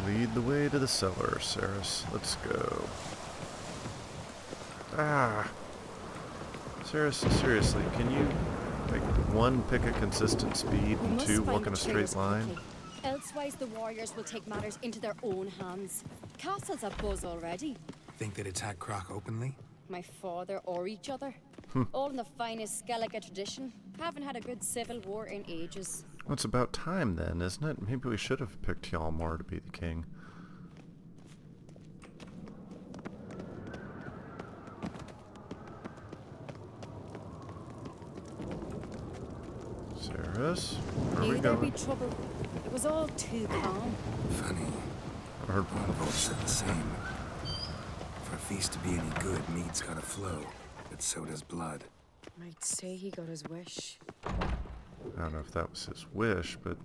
Lead the way to the cellar, Saris. Let's go. Ah! Saris, seriously, can you, like, one, pick a consistent speed, and two, walk in a straight line? Quickly. Elsewise, the warriors will take matters into their own hands. Castle's abuzz already. Think they'd attack Croc openly? My father or each other. All in the finest Skellige tradition. Haven't had a good civil war in ages. Well, it's about time then, isn't it? Maybe we should have picked Hjalmar to be the king. Saris, where are we Knew there'd be going? trouble. It was all too calm. Funny. Our Both said the same. For a feast to be any good, meat's gotta flow, but so does blood. I'd say he got his wish. I don't know if that was his wish, but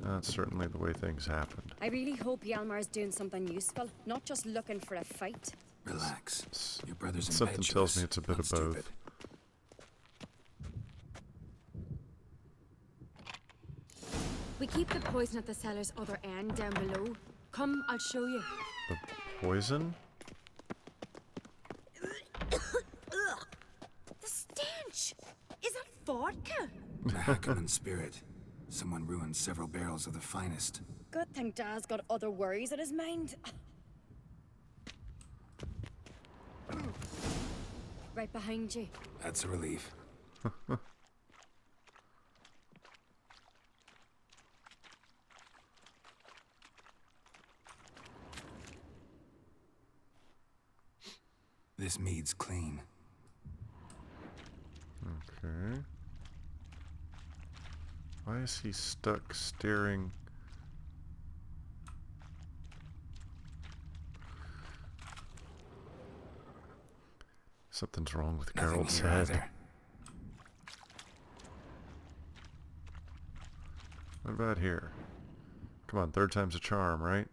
that's certainly the way things happened. I really hope Hjalmar's doing something useful, not just looking for a fight. Relax. Your brother's Something tells me it's a bit of both. Stupid. We keep the poison at the cellar's other end down below. Come, I'll show you. The poison? The stench! Is that vodka? A Hackerman spirit. Someone ruined several barrels of the finest. Good thing Dad's got other worries in his mind. Right behind you. That's a relief. This mead's clean. Okay. Why is he stuck staring? Something's wrong with Nothing Geralt's here head. either. What about here? Come on, third time's a charm, right?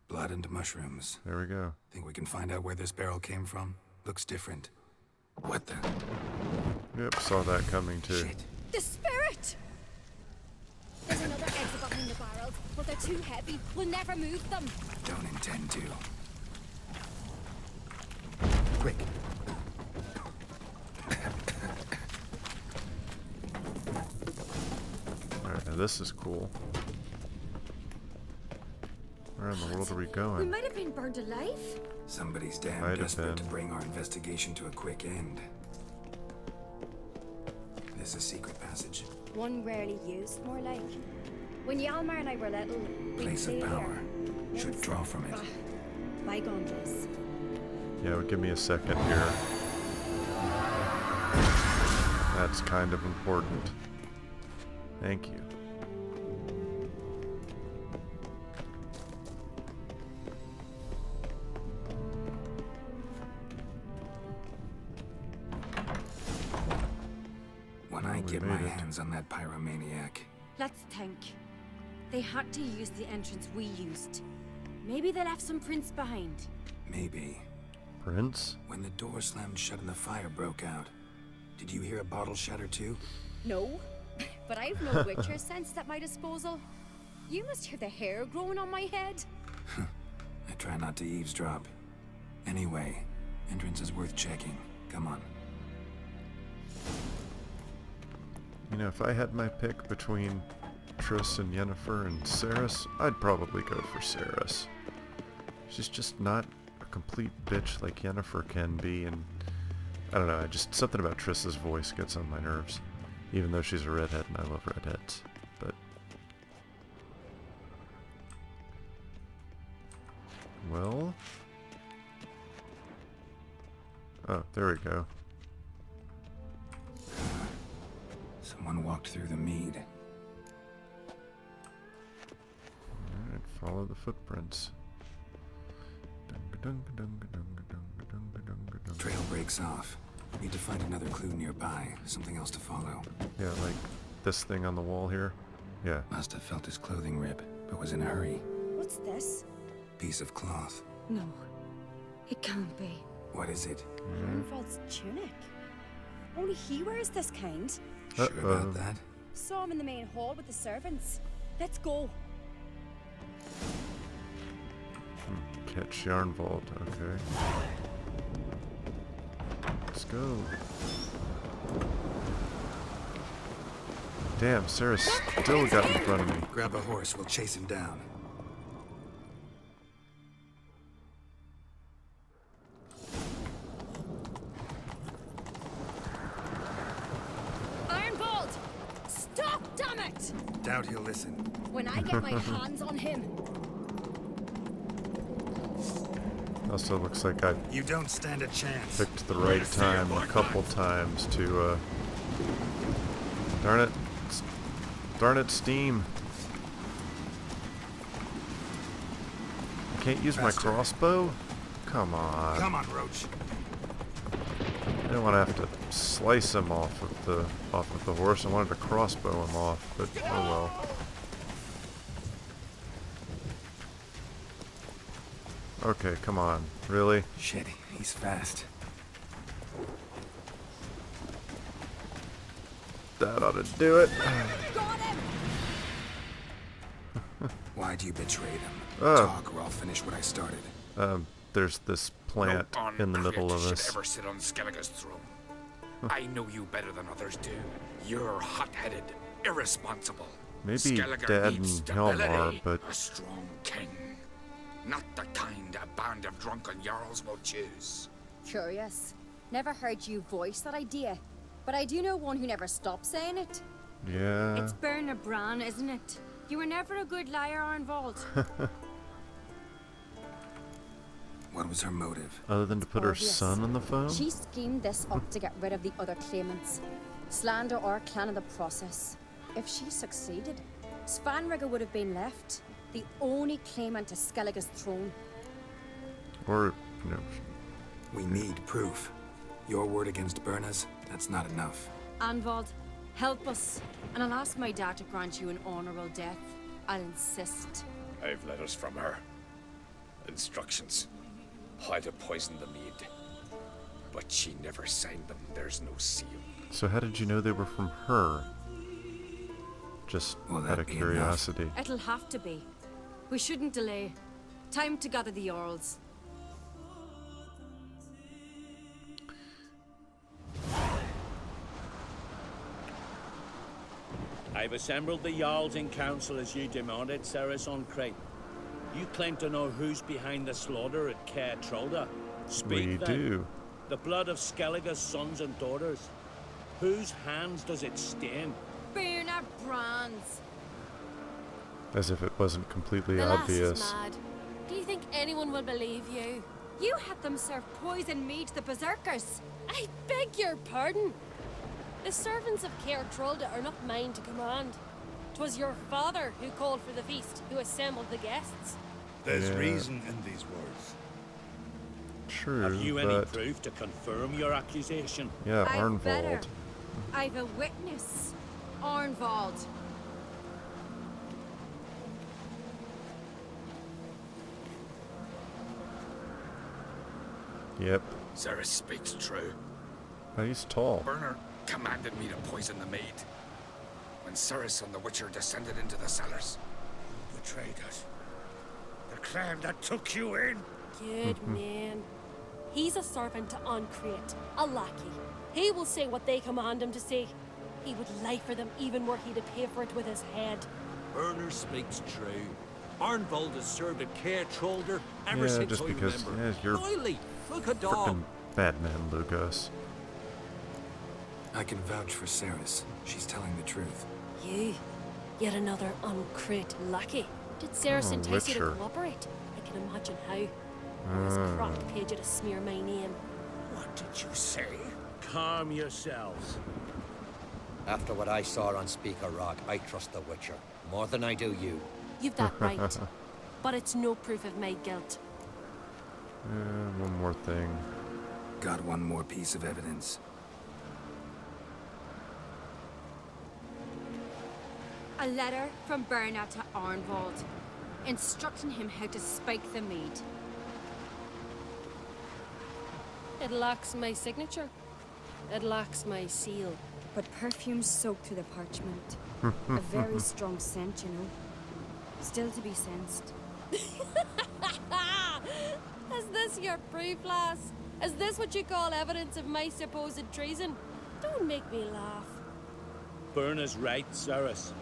Blood and mushrooms. There we go. Think we can find out where this barrel came from? Looks different. What the? Yep, saw that coming too. Shit. The spirit! There's another exit behind the barrels, but they're too heavy. We'll never move them. Don't intend to. Quick. Alright, now this is cool. Where in the world are we We going? might have been burned alive. Somebody's damn Might have desperate to been. bring our investigation to a quick end. There's a secret passage. One rarely used, more like. When Hjalmar and I were little, we'd Place of play power. here. Should draw from it. Bygone days. Yeah, well, give me a second here. That's kind of important. Thank you. When I we get made my it. hands on that pyromaniac, Let's think. They had to use the entrance we used. Maybe they left some prints behind. maybe. Prince? When the door slammed shut and the fire broke out, did you hear a bottle shatter too? No, but I've no Witcher sense at my disposal. You must hear the hair growing on my head. I try not to eavesdrop. Anyway, entrance is worth checking. Come on. You know, if I had my pick between Triss and Yennefer and Saris, I'd probably go for Saris. She's just not a complete bitch like Yennefer can be, and I don't know, just something about Triss's voice gets on my nerves. Even though she's a redhead and I love redheads. But well, oh, there we go. Someone walked through the mead. Alright, follow the footprints. Trail breaks off. Need to find another clue nearby. Something else to follow. Yeah, like this thing on the wall here. Yeah. Must have felt his clothing rip, but was in a hurry. What's this? Piece of cloth. No, it can't be. What is it? Grunwald's tunic. Only he wears this kind. Sure Uh-oh. about that? Saw him in the main hall with the servants. Let's go. Catch Yarnvold, okay. Let's go. Damn, Sarah still got in front of me. Grab a horse, we'll chase him down. Ironbolt! Stop, damn it! Doubt he'll listen. When I get my hands on him. Also looks like I You don't stand a chance. picked the right time a couple times to, Darn it. Darn it, Steam. I can't use my crossbow? Come on. Come on, Roach. I don't want to have to slice him off of the horse. I wanted to crossbow him off, but oh well. Okay, come on. Really? Shit, he's fast. That ought to do it. Got him! Why'd you betray them? Oh. Talk or I'll finish what I started. There's this plant in the middle of us. Ever sit on Skellige's throne. I know you better than others do. You're hot-headed, irresponsible. Maybe Skellige Dad needs and Helm are, stability, but a strong king. Not the kind a band of drunken jarls will choose. Curious. Never heard you voice that idea. But I do know one who never stops saying it. yeah. It's Bernard Bran, isn't it? You were never a good liar, Arnvold. What was her motive? Other than to put her obvious. son on the phone? She schemed this up to get rid of the other claimants. Slander our clan in the process. If she succeeded, Svanrigger would have been left, the only claimant to Skellige's throne. Or, you know, We need proof. Your word against Berna's, that's not enough. Arnvold, help us, and I'll ask my dad to grant you an honorable death. I'll insist. I've letters from her. Instructions. How to poison the mead. But she never signed them. There's no seal. so how did you know they were from her? Just Will out that of be enough? curiosity. It'll have to be. We shouldn't delay. Time to gather the Jarls. I've assembled the Jarls in council as you demanded, Ceres on Crate. You claim to know who's behind the slaughter at Caer Trolda. Speak We then. do. The blood of Skellige's sons and daughters. Whose hands does it stain? Bernard Brands. As if it wasn't completely The lass obvious. is mad. Do you think anyone will believe you? You had them serve poison mead to the berserkers. I beg your pardon. The servants of Caer Trolda are not mine to command. 'Twas your father who called for the feast, who assembled the guests. There's Yeah. reason in these words. True, Have you any but proof to confirm your accusation? yeah, I've better. Arnvold. I've a witness. Arnvold. Yep. Ceres speaks true. Oh, he's tall. Bernard commanded me to poison the maid. When Ceres and the Witcher descended into the cellars. Betrayed us. The clan that took you in. Good man. He's a servant to Ancrate, a lackey. He will say what they command him to say. He would lie for them even were he to pay for it with his head. Burner speaks true. Arnvold has served at Caer Trolder ever Yeah, since just I because remember. yeah, you're Oily, look a dog. frickin' Batman, Lucas. I can vouch for Ceres. She's telling the truth. You, yet another Ancrate lackey. Did Ceres Oh, entice you to Witcher. cooperate? I can imagine how. Or his crock paid you to smear my name. What did you say? Calm yourselves. After what I saw on Speaker Rock, I trust the Witcher. More than I do you. You've that right. But it's no proof of my guilt. One more thing. Got one more piece of evidence. A letter from Bernard to Arnvold, instructing him how to spike the mead. It lacks my signature. It lacks my seal. But perfume soaked through the parchment. A very strong scent, you know. Still to be sensed. Is this your proof, lass? Is this what you call evidence of my supposed treason? Don't make me laugh. Berna's right, Ceres.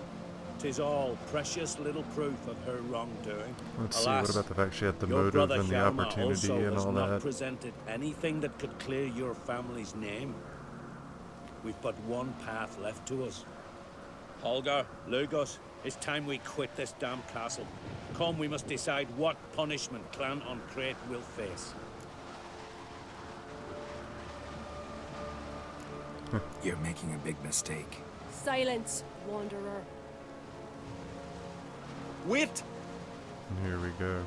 'Tis all precious little proof of her wrongdoing. Let's Alas, see, what about the fact she had the your motive brother and the Hjalmar opportunity also and has all not that? presented anything that could clear your family's name. We've but one path left to us. Holger, Lugos, it's time we quit this damn castle. Come, we must decide what punishment Clan on Crete will face. You're making a big mistake. Silence, wanderer. Wait! Here we go.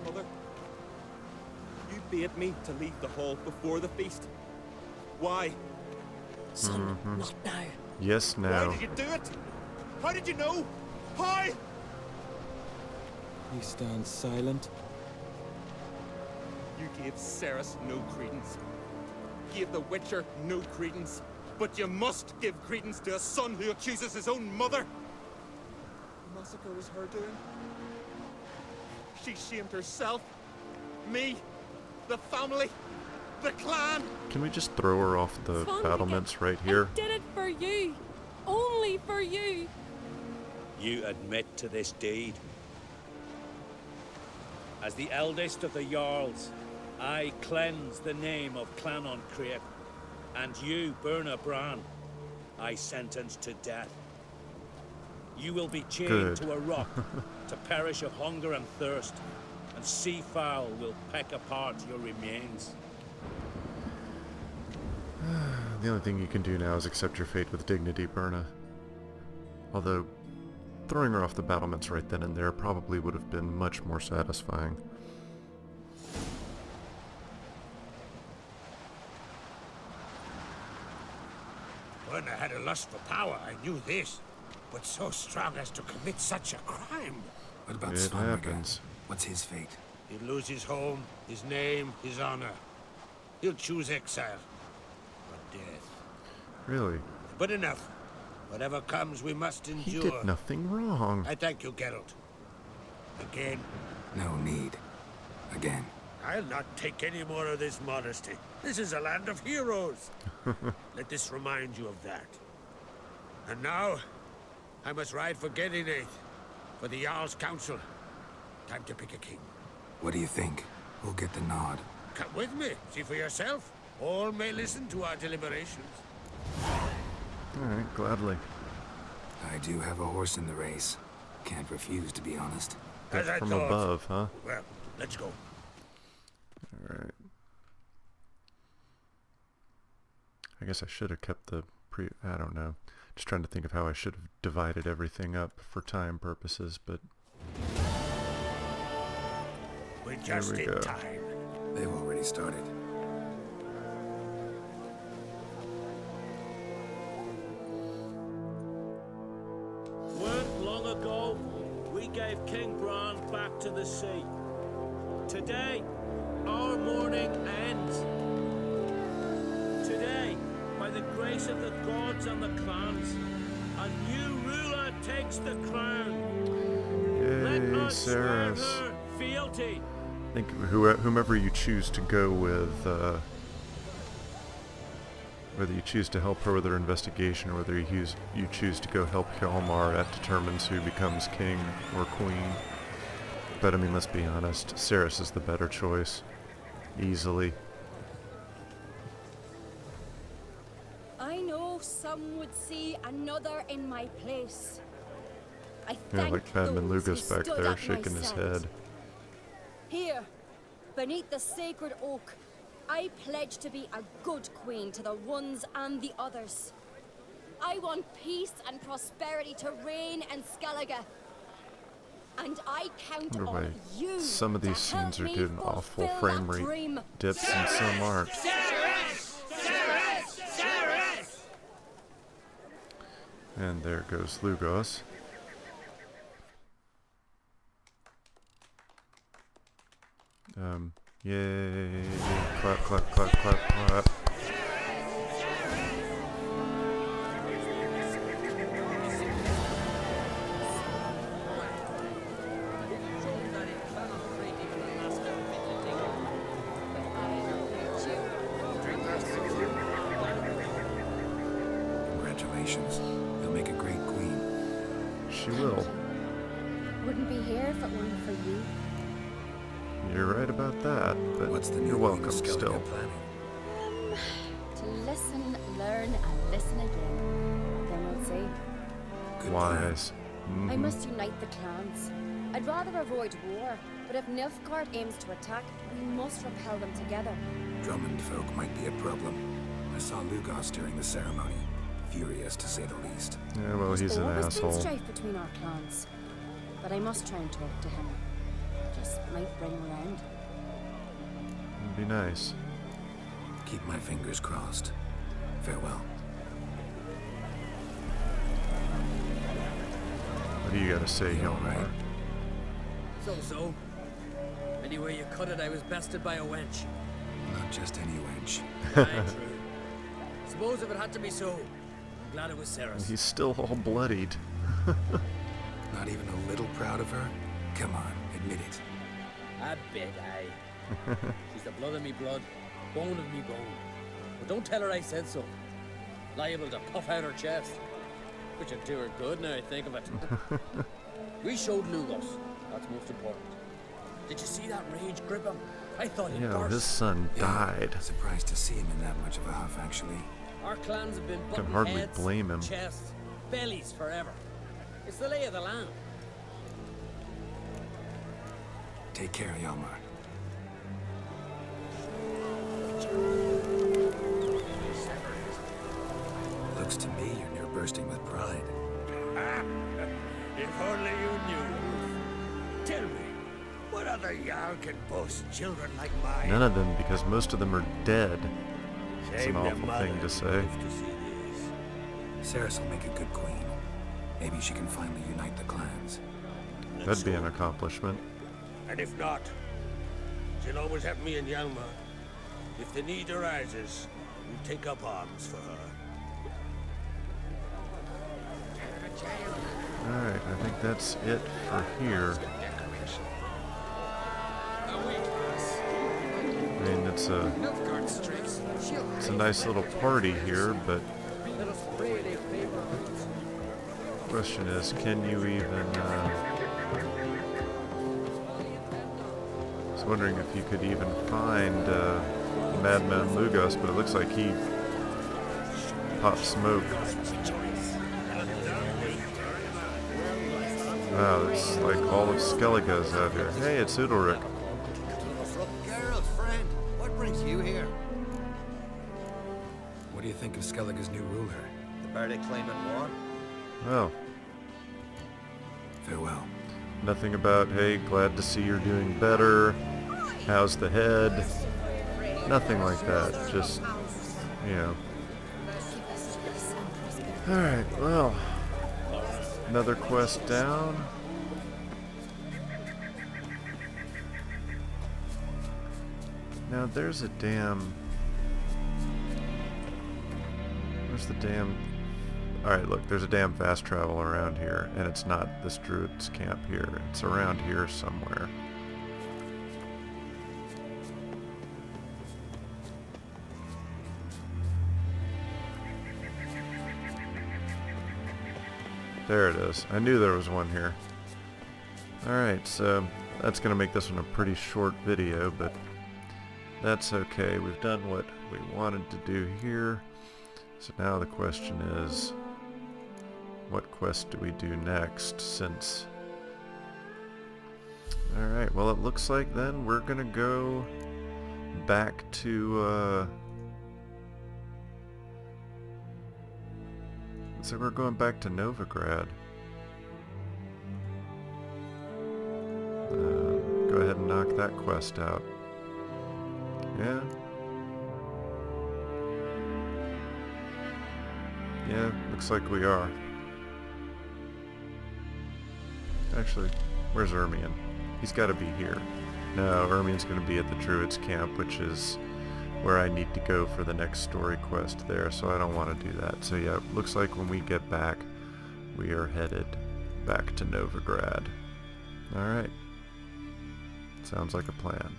Mother, you bade me to leave the hall before the feast. Why? Son, not now. Yes, Why now. did you do it? How did you know? How? He stands silent. You gave Ceres no credence. Gave the Witcher no credence. But you must give credence to a son who accuses his own mother. The massacre was her doing. She shamed herself, me, the family, the clan. Can we just throw her off the Svanvika, battlements right here? I did it for you. Only for you. You admit to this deed. As the eldest of the Jarls, I cleanse the name of Clan on Crete, and you, Berna Bran, I sentence to death. You will be chained Good. to a rock to perish of hunger and thirst, and seafowl will peck apart your remains. The only thing you can do now is accept your fate with dignity, Berna. Although, throwing her off the battlements right then and there probably would have been much more satisfying. Berna had a lust for power, I knew this. But so strong as to commit such a crime. What about It Svanvika? happens. What's his fate? He'll lose his home, his name, his honor. He'll choose exile. Or death. Really? But enough. Whatever comes, we must endure. He did nothing wrong. I thank you, Geralt. Again. No need. Again. I'll not take any more of this modesty. This is a land of heroes. Let this remind you of that. And now, I must ride for Gambit, for the Jarl's Council. Time to pick a king. What do you think? Who'll get the nod? Come with me, see for yourself. All may listen to our deliberations. Alright, gladly. I do have a horse in the race. Can't refuse, to be honest. As I From thought. above, huh? Well, let's go. Alright. I guess I should have kept the I don't know. Just trying to think of how I should have divided everything up for time purposes, but... We're just we in go. time. They've already started. Weren't long ago, we gave King Bran back to the sea. Today, our mourning ends. Today, by the grace of the gods and the clans, a new ruler takes the crown. Let Yay, us swear Ceres. her fealty. I think whomever you choose to go with, whether you choose to help her with her investigation or whether you choose to go help Hjalmar, that determines who becomes king or queen. But I mean, let's be honest, Ceres is the better choice. Easily. I know some would see another in my place. I Yeah, thank like Badman those who Lucas back stood there at shaking my his side. head. Here, beneath the sacred oak, I pledge to be a good queen to the ones and the others. I want peace and prosperity to reign in Skellige. And I count Wonder why on you some of these to help scenes are me getting awful fulfill frame that rate dream. dips and some aren't. And there goes Lugos. Yay! Clap, clap, clap, clap, clap. wouldn't be here if it weren't for you. You're right about that, but What's the new you're welcome Skellige still. planning? To listen, learn, and listen again. Then we'll see. Good Wise. I must unite the clans. I'd rather avoid war, but if Nilfgaard aims to attack, we must repel them together. plan. Drummond folk might be a problem. I saw Lugos during the ceremony. Furious, to say the least. Yeah, well, There's he's an always asshole. been strife between our clans, but I must try and talk to him. Just might bring him around. It'd be nice. Keep my fingers crossed. Farewell. What do you gotta say, You all Hjalmar? right? So. Anyway you cut it, I was bested by a wench. Not just any wench. Aye, true. Suppose if it had to be so, I'm glad it was Sarah's. He's still all bloodied. Not even a little proud of her? Come on, admit it. A bit, aye. She's the blood of me blood, bone of me bone. But don't tell her I said so. Liable to puff out her chest. Which would do her good now I think of it. We showed Lugos. That's most important. Did you see that rage grip him? I thought he'd Yeah, burst. his son died. Surprised to see him in that much of a huff, actually. Our clans have been Can butting hardly heads, blame him. chests, bellies forever. It's the lay of the land. Take care, Hjalmar. Looks to me you're near bursting with pride. If only you knew. Tell me, what other Jarl can boast children like mine? None of them, because most of them are dead. It's an Shame their awful mother thing to didn't say. live to see this. Ceres will make a good queen. Maybe she can finally unite the clans. That'd be an accomplishment. And if not, she'll always have me and Hjalmar. If the need arises, we'll take up arms for her. Alright, I think that's it for here. I mean, it's a nice little party here, but the question is, can you even, I was wondering if you could even find Madman Lugos, but it looks like he popped smoke. Wow, it's like all of Skellige's out here. Hey, it's Udalric. Geralt, friend, what brings you here? What do you think of Skellige's new ruler? The Bardic claimant war? Oh, Farewell. nothing about, hey, glad to see you're doing better. How's the head? Nothing like that. Just, you know. Alright, well. Another quest down. Now there's a damn... Where's the damn... Alright, look, there's a damn fast travel around here, and it's not this druid's camp here. It's around here somewhere. There it is. I knew there was one here. Alright, so that's going to make this one a pretty short video, but that's okay. We've done what we wanted to do here. So now the question is, what quest do we do next, since... Alright, well it looks like then we're going to go back to... So we're going back to Novigrad. Go ahead and knock that quest out. Yeah? Yeah, looks like we are. Actually, where's Ermion? He's got to be here. No, Ermion's going to be at the Druid's camp, which is where I need to go for the next story quest there, so I don't want to do that. So yeah, looks like when we get back, we are headed back to Novigrad. Alright. Sounds like a plan.